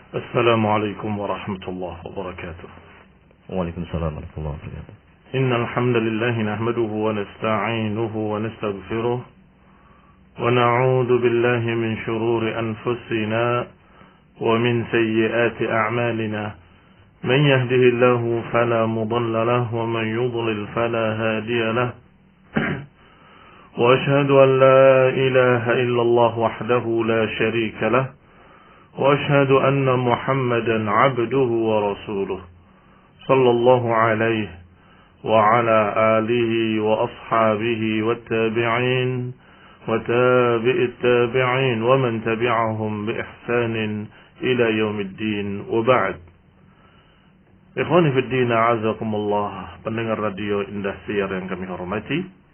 السلام عليكم ورحمة الله وبركاته. وعليكم السلام ورحمة الله وبركاته. إن الحمد لله نحمده ونستعينه ونستغفره ونعوذ بالله من شرور أنفسنا ومن سيئات أعمالنا. من يهده الله فلا مضل له ومن يضلل فلا هادي له. وأشهد أن لا إله إلا الله وحده لا شريك له وأشهد أن محمدا عبده ورسوله صلى الله عليه وعلى آله وأصحابه والتابعين وتابع التابعين ومن تبعهم بإحسان إلى يوم الدين وبعد. Ikhwani fi din, a'azakumullah, pendengar radio Indah Siar yang kami hormati.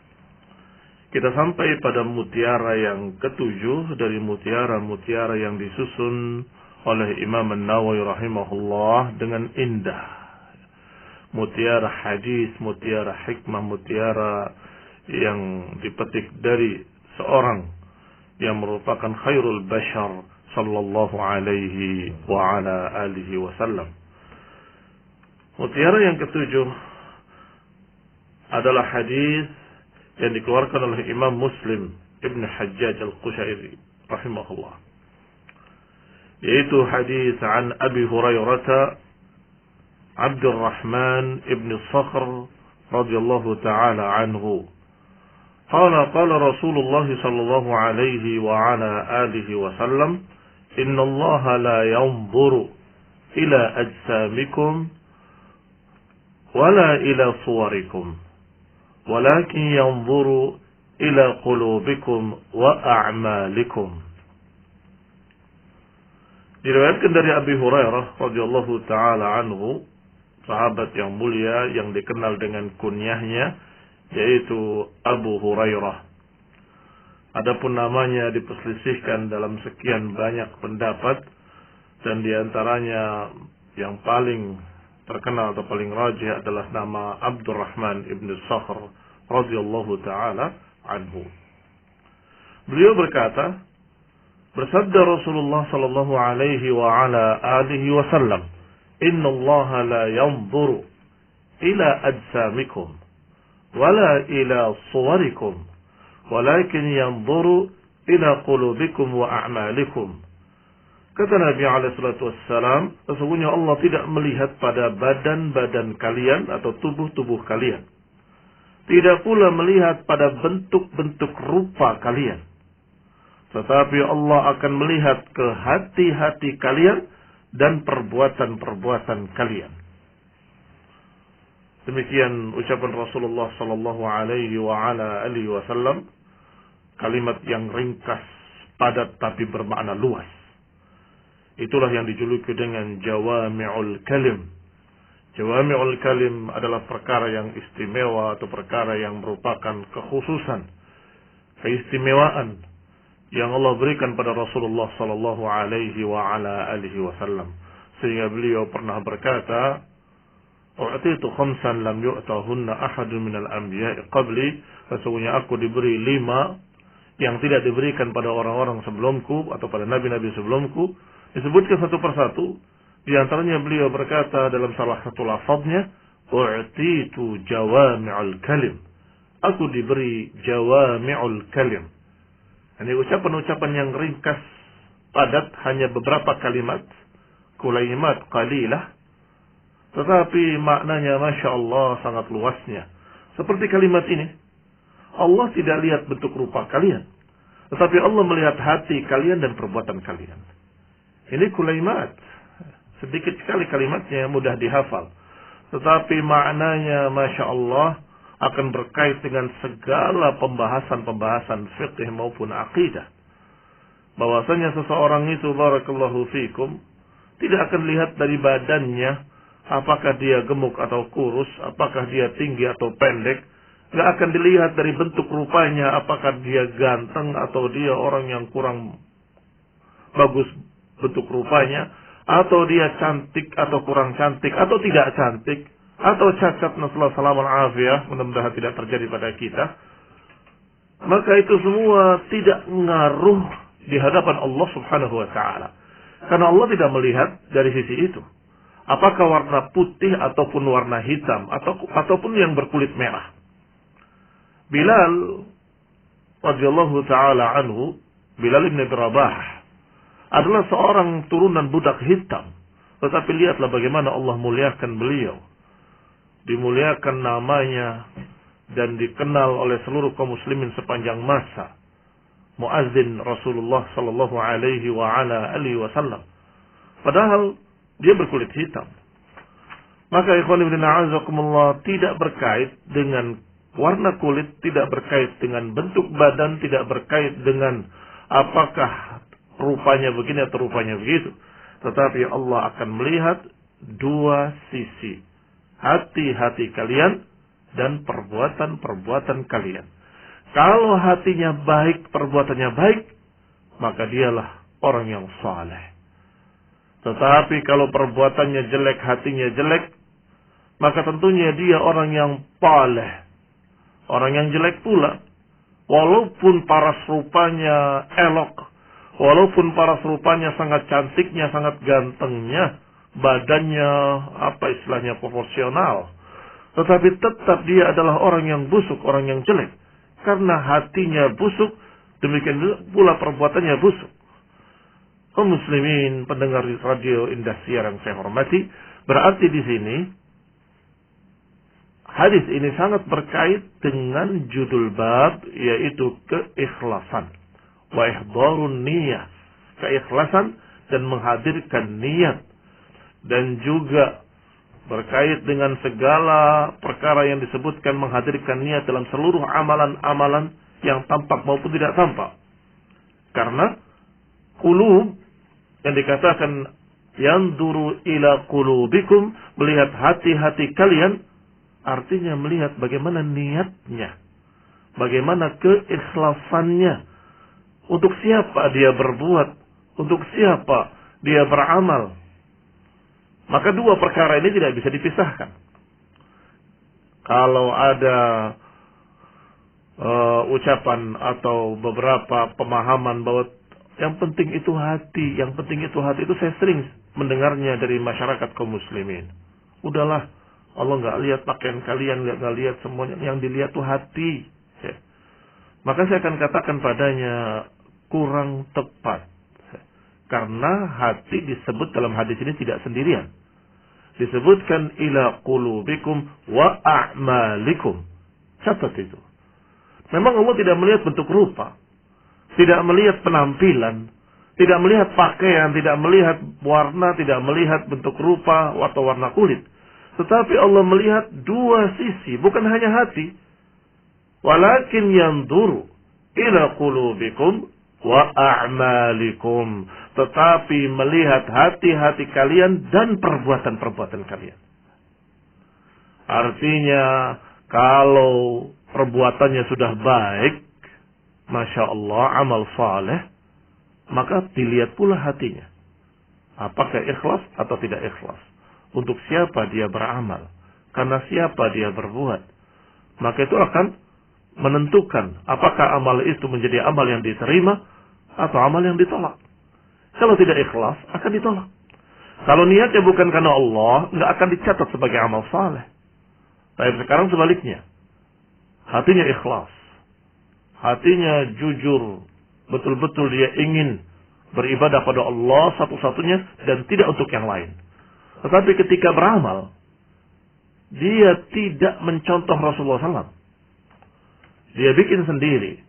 Kita sampai pada mutiara yang ketujuh dari mutiara-mutiara yang disusun oleh Imam An-Nawawi rahimahullah dengan indah. Mutiara hadis, mutiara hikmah, mutiara yang dipetik dari seorang yang merupakan khairul bashar sallallahu alaihi wa ala alihi wasallam. Mutiara yang ketujuh adalah hadis yang dikeluarkan oleh Imam Muslim Ibn Hajjaj Al-Qushairi rahimahullah, yaitu hadis an Abi Hurairah Abdurrahman Ibn Sakhr radhiyallahu ta'ala anhu qala Rasulullah sallallahu alaihi wa ala alihi wa sallam inna Allah la yanzuru ila ajsamikum wala ila suwarikum walakin yanzuru ila qulubikum wa a'malikum. Diriwayatkan dari Abi Hurairah radhiyallahu taala anhu, sahabat yang mulia yang dikenal dengan kunyahnya yaitu Abu Hurairah. Adapun namanya diperselisihkan dalam sekian banyak pendapat, dan diantaranya yang paling terkenal atau paling rajih adalah nama Abdurrahman ibn Sakhr radhiyallahu taala anhu. Beliau berkata, bersabda Rasulullah sallallahu alaihi wa ala alihi wasallam, "Inna Allah la yanzuru ila ajsamikum wala ila suwarikum, walakin yanzuru ila qulubikum wa a'malikum." Kata Nabi SAW, sesungguhnya Allah tidak melihat pada badan-badan kalian atau tubuh-tubuh kalian. Tidak pula melihat pada bentuk-bentuk rupa kalian. Tetapi Allah akan melihat ke hati-hati kalian dan perbuatan-perbuatan kalian. Demikian ucapan Rasulullah sallallahu alaihi wa ala alihi wasallam, kalimat yang ringkas, padat tapi bermakna luas. Itulah yang dijuluki dengan Jawami'ul Kalim. Jawami'ul Kalim adalah perkara yang istimewa atau perkara yang merupakan kekhususan, keistimewaan yang Allah berikan pada Rasulullah sallallahu alaihi wa ala alihi wasallam, sehingga beliau pernah berkata, "U'titu khamsan lam yu'tahunna ahadun minal anbiya'i qabli." Sesungguhnya aku diberi 5 yang tidak diberikan pada orang-orang sebelumku atau pada nabi-nabi sebelumku. Disebutkan satu persatu. Di antaranya beliau berkata dalam salah satu lafaznya, "U'titu jawami'ul kalim." Aku diberi jawami'ul kalim. Ini ucapan-ucapan yang ringkas, padat, hanya beberapa kalimat, kulaimat qalilah, tetapi maknanya Masya Allah sangat luasnya. Seperti kalimat ini, Allah tidak lihat bentuk rupa kalian, tetapi Allah melihat hati kalian dan perbuatan kalian. Ini kulaimat, sedikit sekali kalimatnya, mudah dihafal, tetapi maknanya Masya Allah akan berkait dengan segala pembahasan-pembahasan fiqh maupun akidah. Bahwasanya seseorang itu, barakallahu fikum, tidak akan lihat dari badannya, apakah dia gemuk atau kurus, apakah dia tinggi atau pendek. Nggak akan dilihat dari bentuk rupanya, apakah dia ganteng atau dia orang yang kurang bagus bentuk rupanya, atau dia cantik atau kurang cantik, atau tidak cantik, atau cacat, nasallahu salamul afiyah, mudah-mudahan tidak terjadi pada kita. Maka itu semua tidak ngaruh di hadapan Allah Subhanahu wa taala. Karena Allah tidak melihat dari sisi itu. Apakah warna putih ataupun warna hitam ataupun yang berkulit merah. Bilal radhiyallahu taala anhu, Bilal bin Rabah adalah seorang turunan budak hitam. Tetapi lihatlah bagaimana Allah muliakan beliau. Dimuliakan namanya dan dikenal oleh seluruh kaum muslimin sepanjang masa. Muazzin Rasulullah sallallahu alaihi wa ala alihi wasallam. Padahal dia berkulit hitam. Maka ikhwan fillah a'azakumullah, tidak berkait dengan warna kulit, tidak berkait dengan bentuk badan, tidak berkait dengan apakah rupanya begini atau rupanya begitu. Tetapi Allah akan melihat dua sisi. Hati-hati kalian dan perbuatan-perbuatan kalian. Kalau hatinya baik, perbuatannya baik, maka dialah orang yang saleh. Tetapi kalau perbuatannya jelek, hatinya jelek, maka tentunya dia orang yang paleh. Orang yang jelek pula. Walaupun paras rupanya elok, walaupun paras rupanya sangat cantiknya, sangat gantengnya, badannya proporsional, tetapi tetap dia adalah orang yang busuk, orang yang jelek. Karena hatinya busuk, demikian pula perbuatannya busuk. Kaum muslimin, pendengar radio Indosiar yang saya hormati, berarti di sini hadis ini sangat berkait dengan judul bab, yaitu keikhlasan. Wa ihdharun niyah, keikhlasan dan menghadirkan niat. Dan juga berkait dengan segala perkara yang disebutkan menghadirkan niat dalam seluruh amalan-amalan yang tampak maupun tidak tampak. Karena qulub yang dikatakan yanzuru ila qulubikum, melihat hati-hati kalian, artinya melihat bagaimana niatnya, bagaimana keikhlasannya, untuk siapa dia berbuat, untuk siapa dia beramal. Maka dua perkara ini tidak bisa dipisahkan. Kalau ada ucapan atau beberapa pemahaman bahwa yang penting itu hati, yang penting itu hati, itu saya sering mendengarnya dari masyarakat kaum muslimin. Udahlah, Allah nggak lihat pakaian kalian, nggak lihat semuanya, yang dilihat tuh hati. Ya. Maka saya akan katakan padanya kurang tepat. Karena hati disebut dalam hadis ini tidak sendirian. Disebutkan ila qulubikum wa a'malikum. Catat itu. Memang Allah tidak melihat bentuk rupa, tidak melihat penampilan, tidak melihat pakaian, tidak melihat warna, tidak melihat bentuk rupa atau warna kulit. Tetapi Allah melihat dua sisi, bukan hanya hati. Walakin yanzuru ila qulubikum wa a'malikum, tetapi melihat hati-hati kalian dan perbuatan-perbuatan kalian. Artinya kalau perbuatannya sudah baik, Masya Allah, amal saleh, maka dilihat pula hatinya. Apakah ikhlas atau tidak ikhlas? Untuk siapa dia beramal? Karena siapa dia berbuat? Maka itu akan menentukan apakah amal itu menjadi amal yang diterima atau amal yang ditolak. Kalau tidak ikhlas, akan ditolak. Kalau niatnya bukan karena Allah, nggak akan dicatat sebagai amal saleh. Tapi sekarang sebaliknya. Hatinya ikhlas. Hatinya jujur. Betul-betul dia ingin beribadah pada Allah satu-satunya dan tidak untuk yang lain. Tetapi ketika beramal, dia tidak mencontoh Rasulullah SAW. Dia bikin sendiri.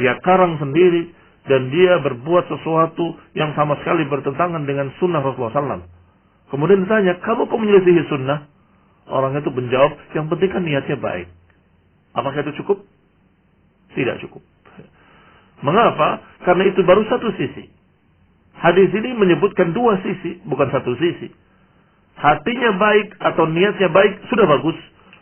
Dia karang sendiri. Dan dia berbuat sesuatu yang sama sekali bertentangan dengan sunnah Rasulullah SAW. Kemudian ditanya, kamu kok menyelisihi sunnah? Orang itu menjawab, yang penting kan niatnya baik. Apakah itu cukup? Tidak cukup. Mengapa? Karena itu baru satu sisi. Hadis ini menyebutkan dua sisi, bukan satu sisi. Hatinya baik atau niatnya baik, sudah bagus.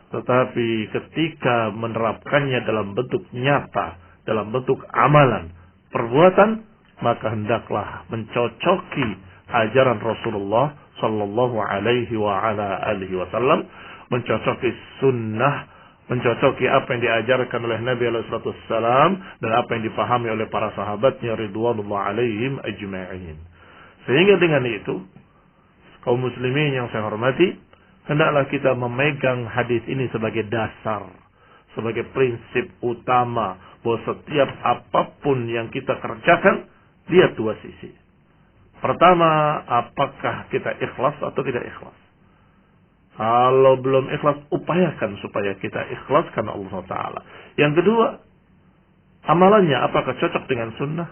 Tetapi ketika menerapkannya dalam bentuk nyata, dalam bentuk amalan, perbuatan, maka hendaklah mencocoki ajaran Rasulullah sallallahu alaihi wa ala alihi wasallam, mencocoki sunnah, mencocoki apa yang diajarkan oleh Nabi alaihi wasallam dan apa yang dipahami oleh para sahabatnya ridwanullah alaihim ajma'in. Sehingga dengan itu, kaum muslimin yang saya hormati, hendaklah kita memegang hadis ini sebagai dasar, sebagai prinsip utama bahwa setiap apapun yang kita kerjakan, lihat dua sisi. Pertama, apakah kita ikhlas atau tidak ikhlas? Kalau belum ikhlas, upayakan supaya kita ikhlas karena Allah Ta'ala. Yang kedua, amalannya apakah cocok dengan sunnah?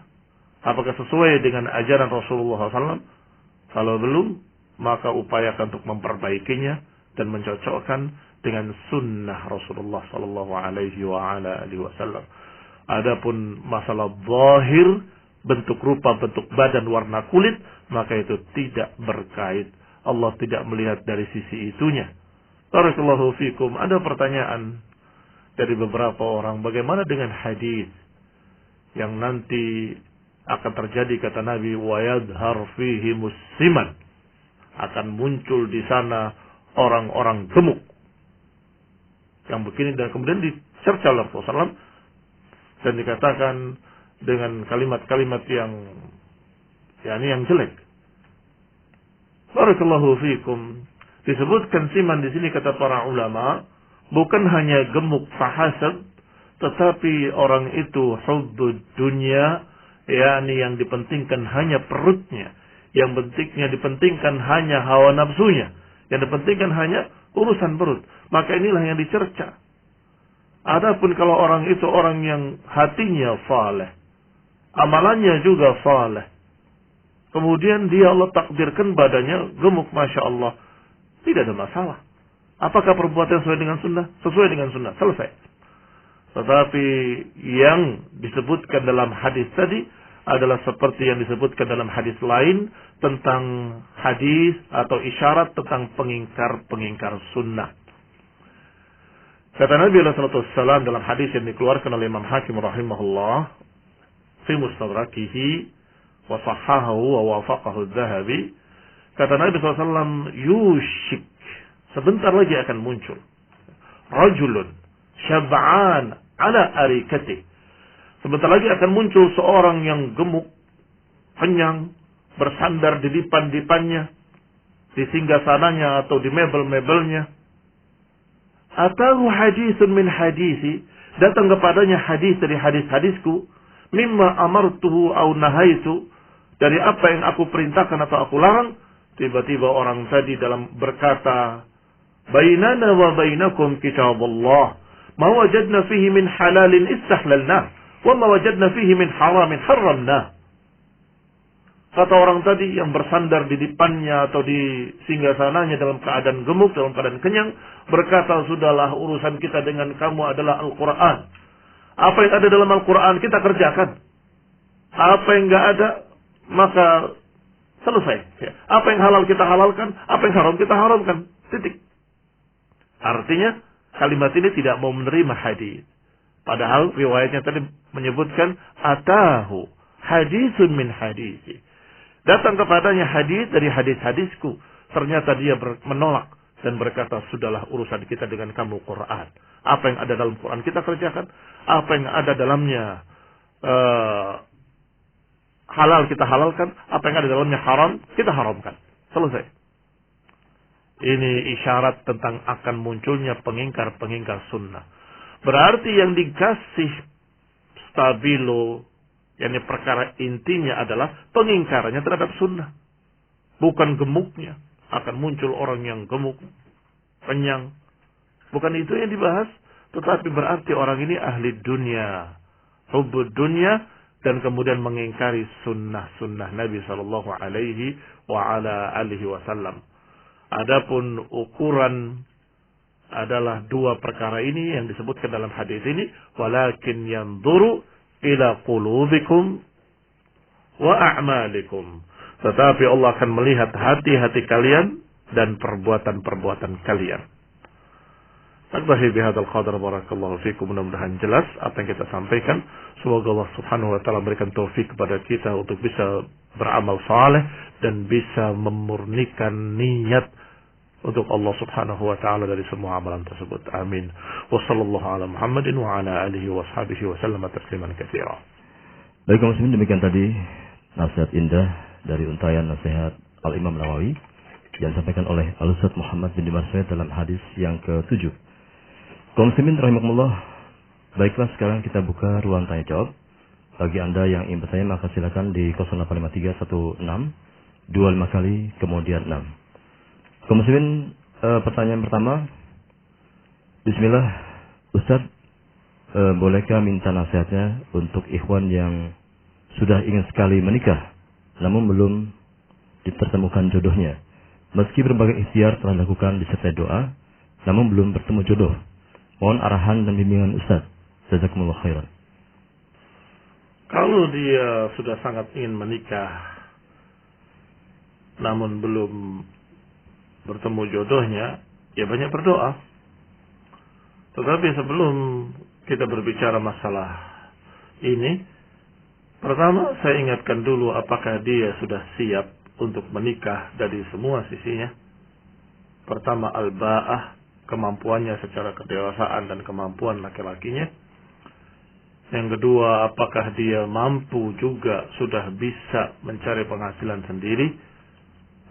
Apakah sesuai dengan ajaran Rasulullah SAW? Kalau belum, maka upayakan untuk memperbaikinya dan mencocokkan dengan sunnah Rasulullah SAW. Adapun masalah zahir, bentuk rupa, bentuk badan, warna kulit, maka itu tidak berkait. Allah tidak melihat dari sisi itunya. Barakallahu fikum. Ada pertanyaan dari beberapa orang, bagaimana dengan hadis yang nanti akan terjadi, kata Nabi, wa yadhhar fihi musliman, akan muncul di sana orang-orang gemuk yang begini, dan kemudian dicerca oleh Rasulullah SAW dan dikatakan dengan kalimat-kalimat yang yang jelek. Barakallahu fikum. Disebutkan siman di sini, kata para ulama, bukan hanya gemuk fahasad, tetapi orang itu hubbud dunya, yang dipentingkan hanya perutnya, yang pentingnya dipentingkan hanya hawa nafsunya, yang dipentingkan hanya urusan perut. Maka inilah yang dicerca. Adapun kalau orang itu orang yang hatinya saleh, amalannya juga saleh, kemudian dia Allah takdirkan badannya gemuk, masya Allah, tidak ada masalah. Apakah perbuatan sesuai dengan sunnah? Sesuai dengan sunnah, selesai. Tetapi yang disebutkan dalam hadis tadi adalah seperti yang disebutkan dalam hadis lain tentang hadis atau isyarat tentang pengingkar sunnah. Kata Nabi SAW dalam hadis yang dikeluarkan oleh Imam Hakim rahimahullah fi mustadrakihi wa sahahahu wa wafaqahu adz-Dzahabi, kata Nabi SAW, yushik, sebentar lagi akan muncul rajulun syab'an ala arikatih, sebentar lagi akan muncul seorang yang gemuk, kenyang, bersandar di dipan-dipannya, di singgasananya atau di mebel-mebelnya. Atahu hadisun min hadisi, datang kepadanya hadis dari hadis-hadisku, mimma amartuhu au nahaitu, dari apa yang aku perintahkan atau aku larang. Tiba-tiba orang tadi dalam berkata, bainana wa bainakum kitabullah, ma wajadna fihi min halalin istahlalna, wa ma wajadna fihi min haramin haramna. Kata orang tadi yang bersandar di dipannya atau di singgasananya dalam keadaan gemuk, dalam keadaan kenyang, berkata, sudahlah, urusan kita dengan kamu adalah Al-Quran. Apa yang ada dalam Al-Quran kita kerjakan. Apa yang enggak ada, maka selesai. Apa yang halal kita halalkan, apa yang haram kita haramkan. Titik. Artinya, kalimat ini tidak mau menerima hadis. Padahal riwayatnya tadi menyebutkan, atahu hadisun min hadisi. Datang kepadanya hadis dari hadis-hadisku. Ternyata dia menolak dan berkata, sudahlah, urusan kita dengan kamu Quran. Apa yang ada dalam Quran kita kerjakan. Apa yang ada dalamnya halal kita halalkan. Apa yang ada dalamnya haram kita haramkan. Selesai. Ini isyarat tentang akan munculnya pengingkar-pengingkar sunnah. Berarti yang dikasih stabilo, yakni perkara intinya adalah pengingkarannya terhadap sunnah. Bukan gemuknya. Akan muncul orang yang gemuk, kenyang. Bukan itu yang dibahas. Tetapi berarti orang ini ahli dunia, hubbud dunia, dan kemudian mengingkari sunnah-sunnah Nabi SAW. Adapun ukuran adalah dua perkara ini yang disebutkan dalam hadis ini. Walakin yanzuru ila qulubikum wa a'malikum. Tetapi Allah akan melihat hati-hati kalian dan perbuatan-perbuatan kalian. Naktafi bihadzal qadar, barakallahu fikum. Mudah-mudahan jelas apa yang kita sampaikan. Semoga Allah Subhanahu wa taala berikan taufik kepada kita untuk bisa beramal saleh dan bisa memurnikan niat untuk Allah Subhanahu wa taala dari semua amalan tersebut. Amin. Wassallallahu ala Muhammadin wa ala alihi wa sahbihi wa sallama tasliman katsira. Baik kaum muslimin, demikian tadi nasihat indah dari untayan nasihat Al-Imam Nawawi yang disampaikan oleh Al-Ustaz Muhammad bin Dimar Syed dalam hadis yang ke-7. Kaum muslimin rahimakumullah, baiklah sekarang kita buka ruang tanya jawab. Bagi Anda yang ingin bertanya maka silakan di 085316 25 kali kemudian 6. Kaum muslimin, pertanyaan pertama. Bismillah, Ustaz, bolehkah minta nasihatnya untuk ikhwan yang sudah ingin sekali menikah namun belum ditemukan jodohnya, meski berbagai ikhtiar telah dilakukan disertai doa namun belum bertemu jodoh? Mohon arahan dan bimbingan Ustaz. Jazakumullah khairan. Kalau dia sudah sangat ingin menikah namun belum bertemu jodohnya, ya banyak berdoa. Tetapi sebelum kita berbicara masalah ini, pertama saya ingatkan dulu apakah dia sudah siap untuk menikah dari semua sisinya. Pertama, al-ba'ah, kemampuannya secara kedewasaan dan kemampuan laki-lakinya. Yang kedua, apakah dia mampu juga sudah bisa mencari penghasilan sendiri,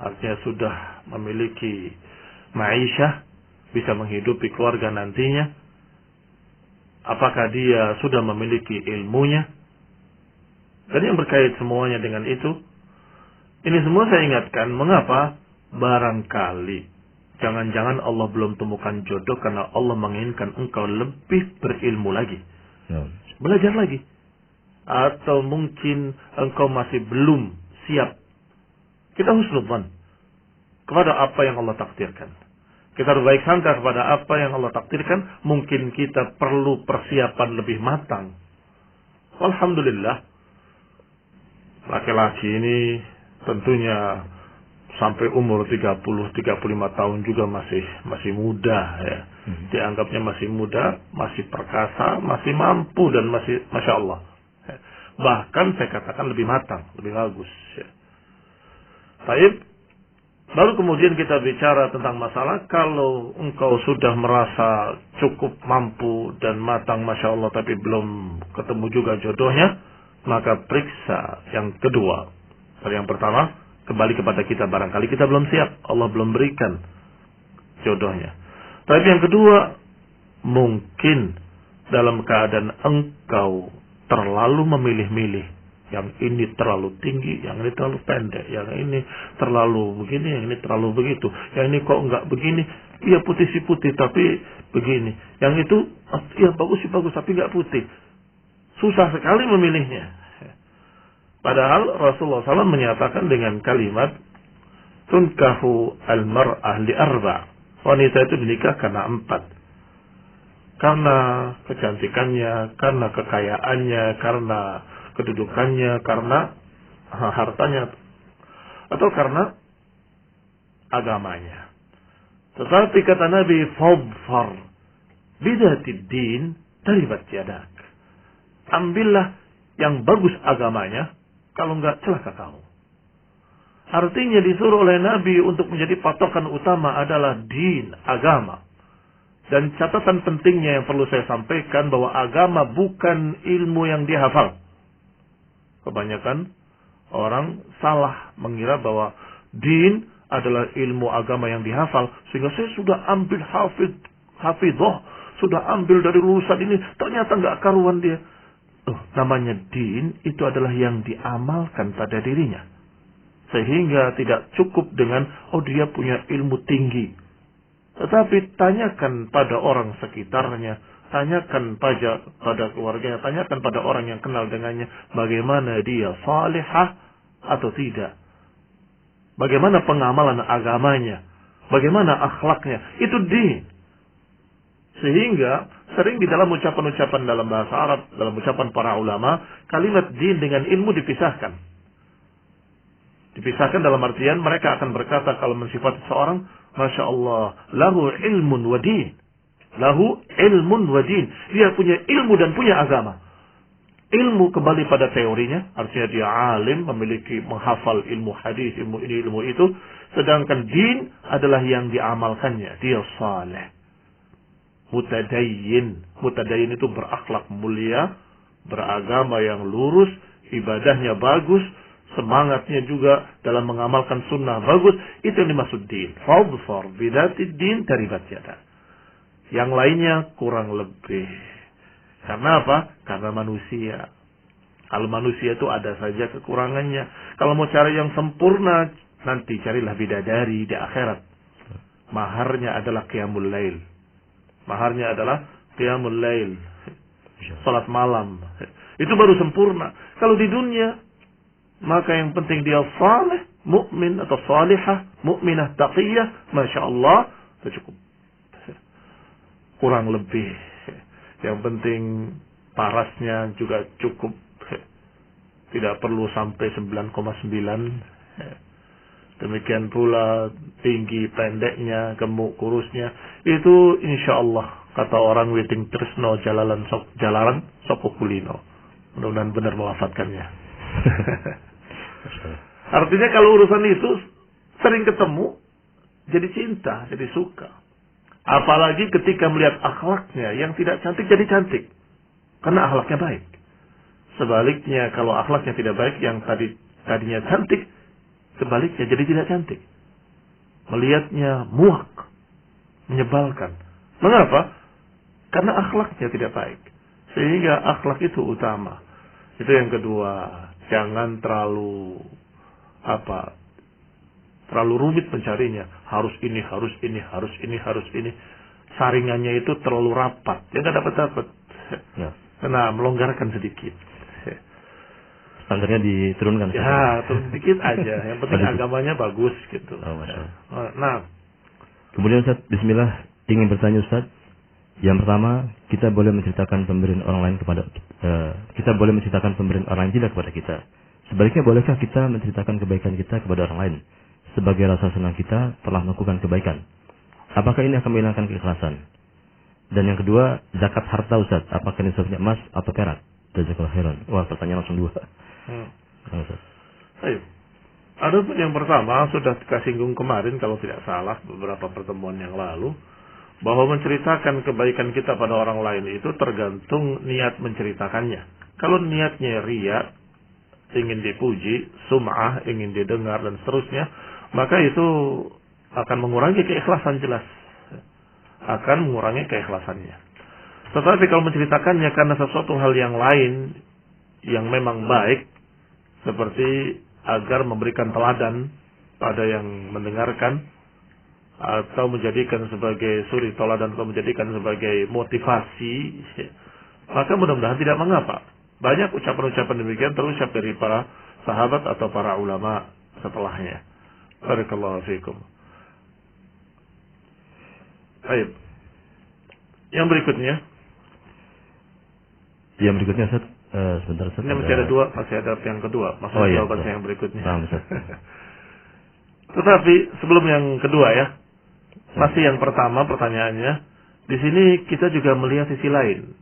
artinya sudah memiliki ma'isyah, bisa menghidupi keluarga nantinya. Apakah dia sudah memiliki ilmunya, dan yang berkait semuanya dengan itu. Ini semua saya ingatkan, mengapa? Barangkali jangan-jangan Allah belum temukan jodoh karena Allah menginginkan engkau lebih berilmu lagi, belajar lagi. Atau mungkin engkau masih belum siap. Kita husnudzan kepada apa yang Allah takdirkan. Kita berbaik sangka kepada apa yang Allah takdirkan. Mungkin kita perlu persiapan lebih matang. Alhamdulillah, laki-laki ini tentunya sampai umur 30-35 tahun juga masih muda ya. Dianggapnya masih muda, masih perkasa, masih mampu dan masih Masya Allah. Bahkan saya katakan lebih matang, lebih bagus ya. Baik, baru kemudian kita bicara tentang masalah kalau engkau sudah merasa cukup mampu dan matang Masya Allah tapi belum ketemu juga jodohnya, maka periksa yang kedua. Yang pertama, kembali kepada kita, barangkali kita belum siap, Allah belum berikan jodohnya. Tapi yang kedua, mungkin dalam keadaan engkau terlalu memilih-milih. Yang ini terlalu tinggi, yang ini terlalu pendek, yang ini terlalu begini, yang ini terlalu begitu. Yang ini kok enggak begini, iya putih sih putih tapi begini. Yang itu, iya bagus sih bagus tapi enggak putih. Susah sekali memilihnya. Padahal Rasulullah SAW menyatakan dengan kalimat tunkahu al-mar'ah li arba'. Wanita itu dinikah karena 4. Karena kecantikannya, karena kekayaannya, karena kedudukannya, karena hartanya, atau karena agamanya. Tetapi kata Nabi, fadfar bidatid din taribat yadak. Ambillah yang bagus agamanya, kalau enggak celaka kamu. Artinya disuruh oleh Nabi untuk menjadi patokan utama adalah din, agama. Dan catatan pentingnya yang perlu saya sampaikan bahwa agama bukan ilmu yang dihafal. Kebanyakan orang salah mengira bahwa din adalah ilmu agama yang dihafal. Sehingga saya sudah ambil hafidhah, sudah ambil dari lulusan ini, ternyata enggak karuan dia. Namanya din itu adalah yang diamalkan pada dirinya. Sehingga tidak cukup dengan dia punya ilmu tinggi. Tetapi tanyakan pada orang sekitarnya, tanyakan pada keluarganya, tanyakan pada orang yang kenal dengannya, bagaimana dia salihah atau tidak. Bagaimana pengamalan agamanya, bagaimana akhlaknya, itu din. Sehingga sering di dalam ucapan-ucapan dalam bahasa Arab, dalam ucapan para ulama, kalimat din dengan ilmu dipisahkan. Dipisahkan dalam artian mereka akan berkata kalau mensifati seorang, Masya Allah, lahu ilmun wa din. Lahu ilmun wa din. Dia punya ilmu dan punya agama. Ilmu kembali pada teorinya, artinya dia alim, memiliki menghafal ilmu hadis, ilmu ini, ilmu itu. Sedangkan din adalah yang diamalkannya. Dia saleh. Mutadayyin. Mutadayyin itu berakhlak mulia, beragama yang lurus, ibadahnya bagus, semangatnya juga dalam mengamalkan sunnah bagus, itu yang dimaksud din. Fadfar bidatid din taribat yada. Yang lainnya kurang lebih. Karena apa? Karena manusia. Kalau manusia itu ada saja kekurangannya. Kalau mau cari yang sempurna, nanti carilah bidadari di akhirat. Maharnya adalah qiyamul lail. Maharnya adalah qiyamul lail. Salat malam. Itu baru sempurna. Kalau di dunia, maka yang penting dia saleh, mukmin atau salihah, mukminah taqiyah, Masya Allah, itu cukup. Kurang lebih. Yang penting parasnya juga cukup. Tidak perlu sampai 9,9. Demikian pula tinggi pendeknya, gemuk kurusnya. Itu insya Allah, kata orang Witing Tresno jalaran soko kulino. Mudah-mudahan benar mewafatkannya. Artinya kalau urusan itu sering ketemu, jadi cinta, jadi suka. Apalagi ketika melihat akhlaknya yang tidak cantik jadi cantik. Karena akhlaknya baik. Sebaliknya kalau akhlaknya tidak baik, yang tadinya cantik, sebaliknya jadi tidak cantik. Melihatnya muak, menyebalkan. Mengapa? Karena akhlaknya tidak baik. Sehingga akhlak itu utama. Itu yang kedua. Jangan terlalu rumit mencarinya. Harus ini, harus ini, harus ini, harus ini. Saringannya itu terlalu rapat. Dia nggak dapat. Ya. Karena melonggarkan sedikit. Standarnya diturunkan. Ya, turun sedikit aja. Yang penting agamanya bagus gitu. Oh, nah. Kemudian Ustaz, bismillah, ingin bertanya Ustaz. Yang pertama, kita boleh menceritakan pemberian orang lain kepada tidak kepada kita. Sebaliknya, bolehkah kita menceritakan kebaikan kita kepada orang lain sebagai rasa senang kita telah melakukan kebaikan? Apakah ini akan menghilangkan keikhlasan? Dan yang kedua, zakat harta Ustaz, apakah nisabnya emas atau perak? Jazakallahu khairan. Wah, pertanyaan langsung dua. Ayo. Adapun yang pertama sudah kita singgung kemarin kalau tidak salah beberapa pertemuan yang lalu, bahwa menceritakan kebaikan kita pada orang lain itu tergantung niat menceritakannya. Kalau niatnya riya, ingin dipuji, sum'ah, ingin didengar dan seterusnya, maka itu akan mengurangi keikhlasan, jelas. Akan mengurangi keikhlasannya. Tetapi kalau menceritakannya karena sesuatu hal yang lain yang memang baik, seperti agar memberikan teladan pada yang mendengarkan, atau menjadikan sebagai suri teladan, atau menjadikan sebagai motivasi, maka mudah-mudahan tidak mengapa. Banyak ucapan-ucapan demikian terucap dari para sahabat atau para ulama setelahnya. Barakallahu fiikum. Baik. Yang berikutnya. Ustaz, sebentar Ustaz. Ini masih ada dua, masih ada yang kedua. Maksudnya jawaban saya yang berikutnya. Tetapi sebelum yang kedua ya, masih yang pertama pertanyaannya, di sini kita juga melihat sisi lain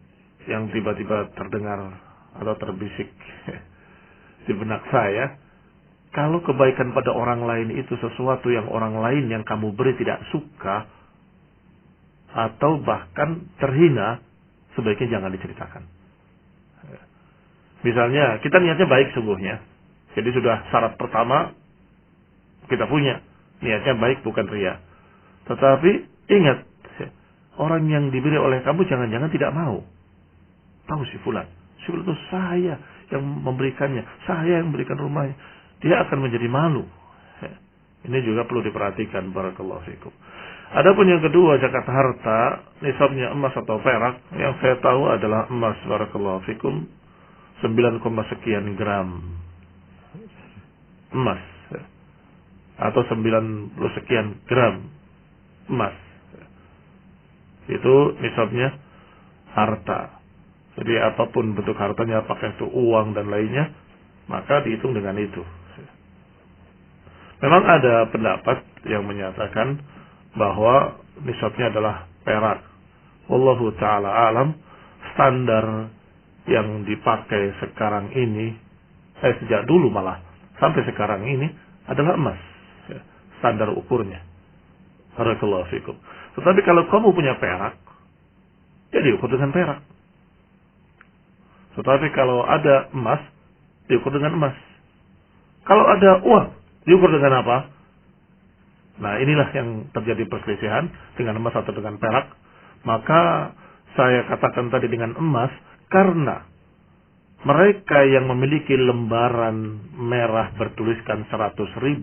yang tiba-tiba terdengar atau terbisik di benak saya. Kalau kebaikan pada orang lain itu sesuatu yang orang lain yang kamu beri tidak suka atau bahkan terhina, sebaiknya jangan diceritakan. Misalnya kita niatnya baik sungguhnya, jadi sudah syarat pertama kita punya, niatnya baik bukan riya. Tetapi ingat, orang yang diberi oleh kamu jangan-jangan tidak mau. Tahu si fulan itu saya yang memberikannya, saya yang memberikan rumahnya. Dia akan menjadi malu. Ini juga perlu diperhatikan. Barakallahu fikum. Adapun yang kedua, zakat harta, nisabnya emas atau perak, yang saya tahu adalah emas. Barakallahu fikum, 9, sekian gram emas, atau 90 sekian gram emas. Itu nisabnya harta. Jadi apapun bentuk hartanya, apakah itu uang dan lainnya, maka dihitung dengan itu. Memang ada pendapat yang menyatakan bahwa nisabnya adalah perak. Wallahu ta'ala alam, standar yang dipakai sekarang ini, sejak dulu malah, sampai sekarang ini, adalah emas. Standar ukurnya. Barakallahu fikum. Tetapi kalau kamu punya perak, ya diukur dengan perak. Tetapi kalau ada emas, diukur dengan emas. Kalau ada uang, diukur dengan apa? Nah, inilah yang terjadi perselisihan dengan emas atau dengan perak. Maka saya katakan tadi dengan emas, karena mereka yang memiliki lembaran merah bertuliskan 100.000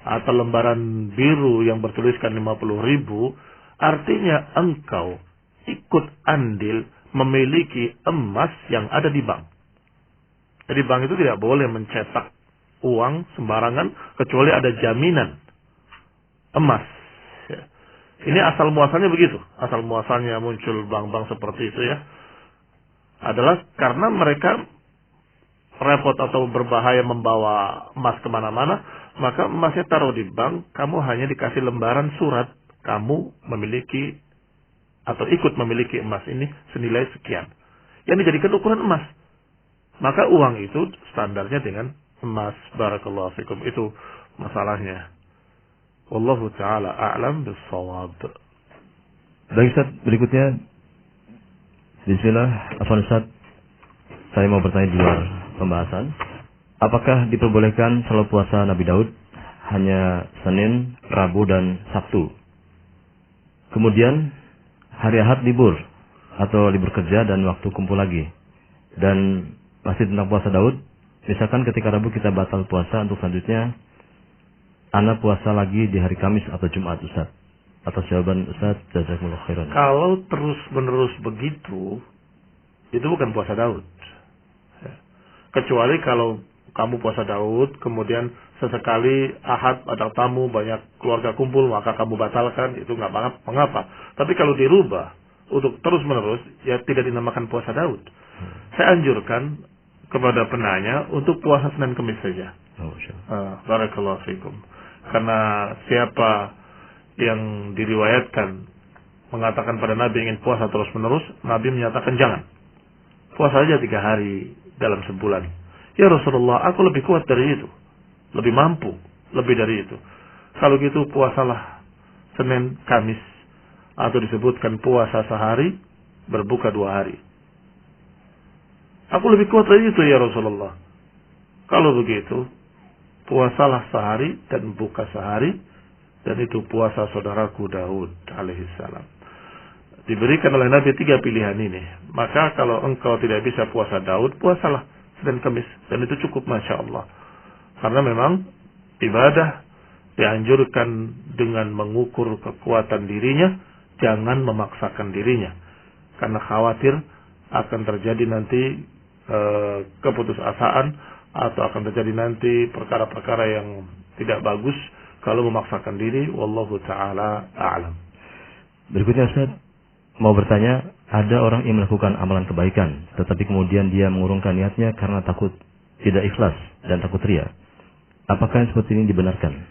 atau lembaran biru yang bertuliskan 50.000, artinya engkau ikut andil memiliki emas yang ada di bank. Jadi bank itu tidak boleh mencetak uang sembarangan kecuali ada jaminan emas. Ya. Ini asal muasalnya begitu. Asal muasalnya muncul bank-bank seperti itu ya, adalah karena mereka repot atau berbahaya membawa emas kemana-mana, maka emasnya taruh di bank, kamu hanya dikasih lembaran surat, kamu memiliki atau ikut memiliki emas ini senilai sekian. Yang dijadikan ukuran emas. Maka uang itu standarnya dengan emas. Barakallahu fikum. Itu masalahnya. Wallahu ta'ala a'lam bis-shawab. Baik Ustaz, berikutnya bismillah, afwan Ustaz, saya mau bertanya di luar pembahasan. Apakah diperbolehkan salat puasa Nabi Daud hanya Senin, Rabu dan Sabtu? Kemudian hari Ahad libur atau libur kerja dan waktu kumpul lagi. Dan masih tentang puasa Daud, misalkan ketika Rabu kita batal puasa, untuk selanjutnya ana puasa lagi di hari Kamis atau Jumat, Ustaz. Atas jawaban Ustaz, jazakumullah khairan. Kalau terus-menerus begitu, itu bukan puasa Daud. Kecuali kalau kamu puasa Daud, kemudian sesekali Ahad ada tamu, banyak keluarga kumpul, maka kamu batalkan, itu nggak mengapa. Tapi kalau dirubah untuk terus-menerus, ya tidak dinamakan puasa Daud. Saya anjurkan kepada penanya untuk puasa Senin Kamis saja. Barakallahu fikum. Karena siapa yang diriwayatkan mengatakan pada Nabi ingin puasa terus-menerus, Nabi menyatakan jangan. Puasa saja 3 hari dalam sebulan. Ya Rasulullah, aku lebih kuat dari itu. Lebih mampu, lebih dari itu. Kalau gitu puasalah Senin, Kamis. Atau disebutkan puasa sehari, berbuka 2 hari. Aku lebih kuat dari itu ya Rasulullah. Kalau begitu, puasalah sehari dan buka sehari. Dan itu puasa saudaraku Daud alaihissalam. Diberikan oleh Nabi 3 pilihan ini. Maka kalau engkau tidak bisa puasa Daud, puasalah Senin Kamis. Dan itu cukup Masya Allah. Karena memang ibadah dianjurkan dengan mengukur kekuatan dirinya. Jangan memaksakan dirinya. Karena khawatir akan terjadi nanti keputusasaan. Atau akan terjadi nanti perkara-perkara yang tidak bagus. Kalau memaksakan diri. Wallahu ta'ala a'lam. Berikutnya Ustaz, mau bertanya, ada orang yang melakukan amalan kebaikan, tetapi kemudian dia mengurungkan niatnya karena takut tidak ikhlas dan takut riya. Apakah yang seperti ini dibenarkan?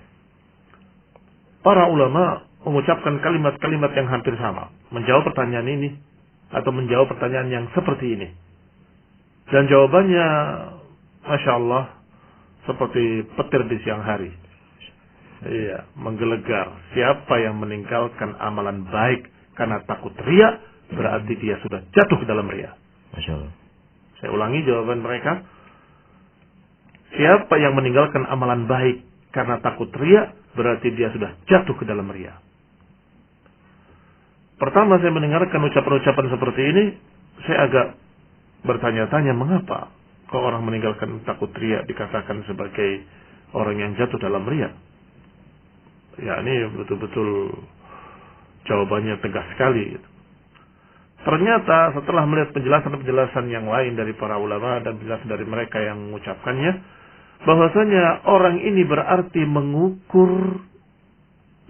Para ulama mengucapkan kalimat-kalimat yang hampir sama. Menjawab pertanyaan ini. Atau menjawab pertanyaan yang seperti ini. Dan jawabannya, Masya Allah, seperti petir di siang hari. Iya, menggelegar. Siapa yang meninggalkan amalan baik karena takut riya, berarti dia sudah jatuh ke dalam riya. Masya Allah. Saya ulangi jawaban mereka. Siapa yang meninggalkan amalan baik karena takut riya, berarti dia sudah jatuh ke dalam riya. Pertama saya mendengarkan ucapan-ucapan seperti ini, saya agak bertanya-tanya mengapa kok orang meninggalkan takut riya dikatakan sebagai orang yang jatuh dalam riya. Ya, ini betul-betul jawabannya tegas sekali. Ternyata setelah melihat penjelasan-penjelasan yang lain dari para ulama dan penjelasan dari mereka yang mengucapkannya, bahwasanya orang ini berarti mengukur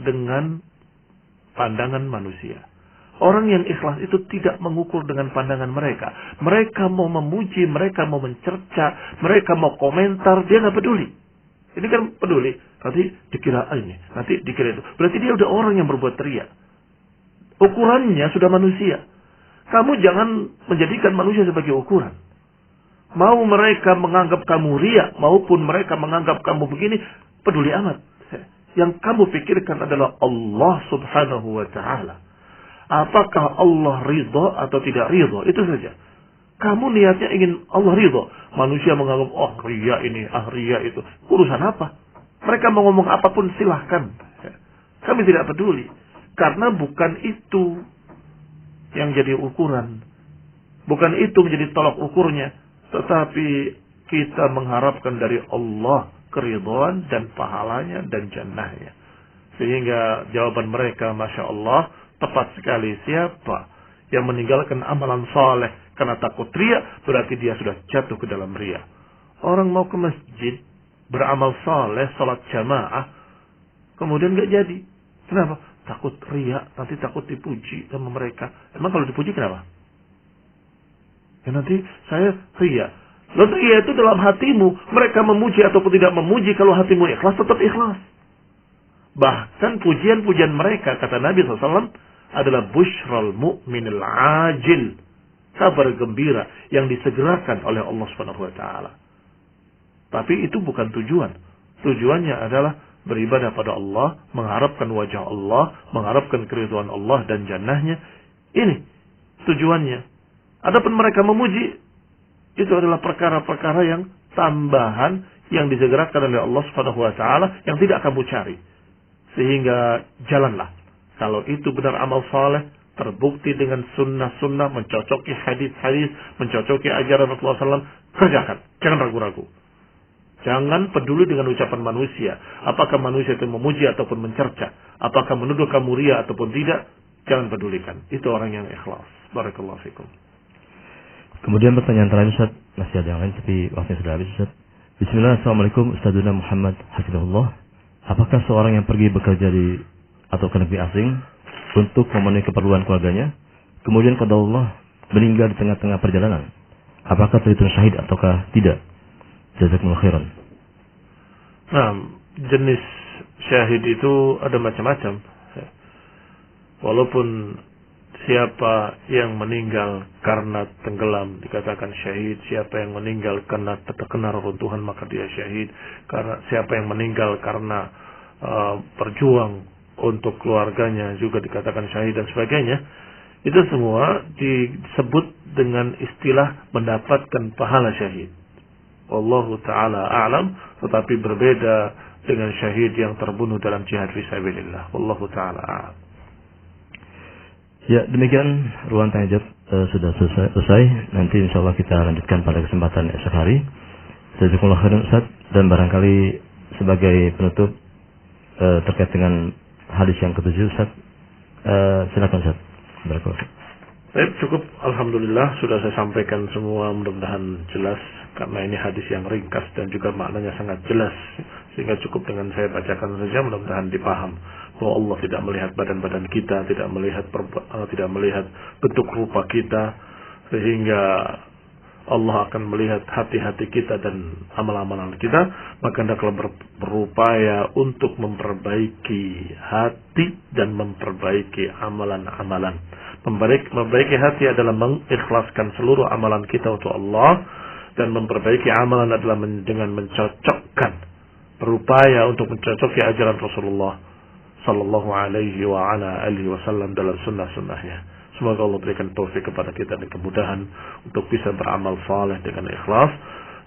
dengan pandangan manusia. Orang yang ikhlas itu tidak mengukur dengan pandangan mereka. Mereka mau memuji, mereka mau mencerca, mereka mau komentar, dia nggak peduli. Ini kan peduli. Nanti dikira ini, nanti dikira itu. Berarti dia udah orang yang berbuat riya. Ukurannya sudah manusia. Kamu jangan menjadikan manusia sebagai ukuran. Mau mereka menganggap kamu riya, maupun mereka menganggap kamu begini, peduli amat. Yang kamu pikirkan adalah Allah subhanahu wa ta'ala. Apakah Allah ridha atau tidak ridha? Itu saja. Kamu niatnya ingin Allah ridho. Manusia menganggap, oh ria ini, ria itu. Urusan apa? Mereka mau ngomong apapun silahkan. Kami tidak peduli. Karena bukan itu yang jadi ukuran. Bukan itu menjadi tolak ukurnya. Tetapi kita mengharapkan dari Allah keridhaan dan pahalanya dan jannahnya. Sehingga jawaban mereka, Masya Allah, tepat sekali. Siapa yang meninggalkan amalan saleh karena takut riya, berarti dia sudah jatuh ke dalam riya. Orang mau ke masjid, beramal saleh, salat jamaah, kemudian gak jadi. Kenapa? Takut riya, nanti takut dipuji sama mereka. Emang kalau dipuji kenapa? Ya nanti saya riya. Lalu riya itu dalam hatimu. Mereka memuji ataupun tidak memuji, kalau hatimu ikhlas, tetap ikhlas. Bahkan pujian-pujian mereka, kata Nabi SAW, adalah bushral mu'minil ajil. Kabar gembira yang disegerakan oleh Allah SWT. Tapi itu bukan tujuan. Tujuannya adalah beribadah pada Allah, mengharapkan wajah Allah, mengharapkan keridhaan Allah dan jannahnya. Ini tujuannya. Adapun mereka memuji, itu adalah perkara-perkara yang tambahan yang disegerakan oleh Allah SWT yang tidak kamu cari. Sehingga jalanlah. Kalau itu benar amal saleh, terbukti dengan sunnah-sunnah, mencocoki hadis-hadis, mencocoki ajaran Rasulullah SAW, kerjakan. Jangan ragu-ragu. Jangan peduli dengan ucapan manusia. Apakah manusia itu memuji ataupun mencerca. Apakah menuduh kamu ria ataupun tidak. Jangan pedulikan. Itu orang yang ikhlas. Barakallahu fikum. Kemudian pertanyaan terakhir Ustaz. Masih ada yang lain tapi waktunya sudah habis Ustaz. Bismillah, Assalamualaikum Ustazuna Muhammad Hafizahullah. Apakah seorang yang pergi bekerja di atau ke negeri asing untuk memenuhi keperluan keluarganya, kemudian qada Allah meninggal di tengah-tengah perjalanan, apakah terhitung syahid ataukah tidak? Jazakumullah khairan. Nah, jenis syahid itu ada macam-macam. Walaupun siapa yang meninggal karena tenggelam dikatakan syahid, siapa yang meninggal karena terkena reruntuhan maka dia syahid, karena siapa yang meninggal karena berjuang untuk keluarganya juga dikatakan syahid dan sebagainya. Itu semua disebut dengan istilah mendapatkan pahala syahid. Wallahu ta'ala a'lam, tetapi berbeda dengan syahid yang terbunuh dalam jihad fisabilillah. Wallahu ta'ala a'lam. Ya, demikian ruang tanya jawab sudah selesai. Nanti insyaallah kita lanjutkan pada kesempatan esok hari. Jazakumullah khairan Ustaz, dan barangkali sebagai penutup terkait dengan hadis yang ke-7 Ustaz, silakan Ustaz. Barakallahu. Baik, cukup. Alhamdulillah sudah saya sampaikan semua, mudah-mudahan jelas karena ini hadis yang ringkas dan juga maknanya sangat jelas, sehingga cukup dengan saya bacakan saja, mudah-mudahan dipaham bahwa Allah tidak melihat badan-badan kita, tidak melihat bentuk rupa kita, sehingga Allah akan melihat hati-hati kita dan amal-amalan kita. Maka hendaklah berupaya untuk memperbaiki hati dan memperbaiki amalan-amalan. Memperbaiki hati adalah mengikhlaskan seluruh amalan kita untuk Allah, dan memperbaiki amalan adalah dengan mencocokkan, berupaya untuk mencocoki ajaran Rasulullah sallallahu alaihi wa ala alihi wasallam dalam sunnah-sunnahnya. Semoga Allah berikan taufik kepada kita dan kemudahan untuk bisa beramal saleh dengan ikhlas.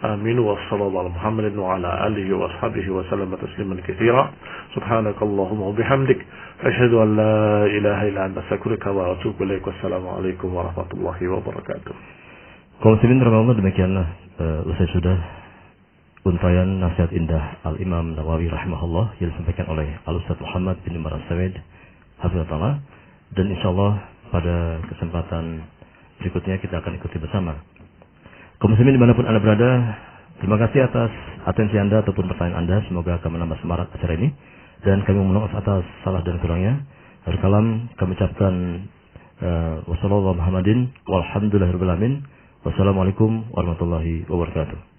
Amin. Wa sallallahu ala Muhammadin wa ala alihi wa ashabihi wa sallam tasliman katsira. Subhanakallahumma wa bihamdik asyhadu an la ilaha illa anta astaghfiruka wa atubu ilaik. Wassalamu alaikum warahmatullahi wabarakatuh. Kaum muslimin rahimahullah, demikianlah usai sudah untayan nasihat indah Al-Imam Nawawi rahimahullah yang disampaikan oleh Al-Ustaz Muhammad bin Umar As-Said hafizahullah, dan insyaallah pada kesempatan berikutnya kita akan ikuti bersama. Kaum muslimin dimanapun Anda berada, terima kasih atas atensi Anda ataupun pertanyaan Anda. Semoga akan menambah semangat acara ini, dan kami mohon maaf atas salah dan kurangnya. Akhir kalam kami ucapkan wassalamualaikum warahmatullahi wabarakatuh. Wassalamualaikum warahmatullahi wabarakatuh.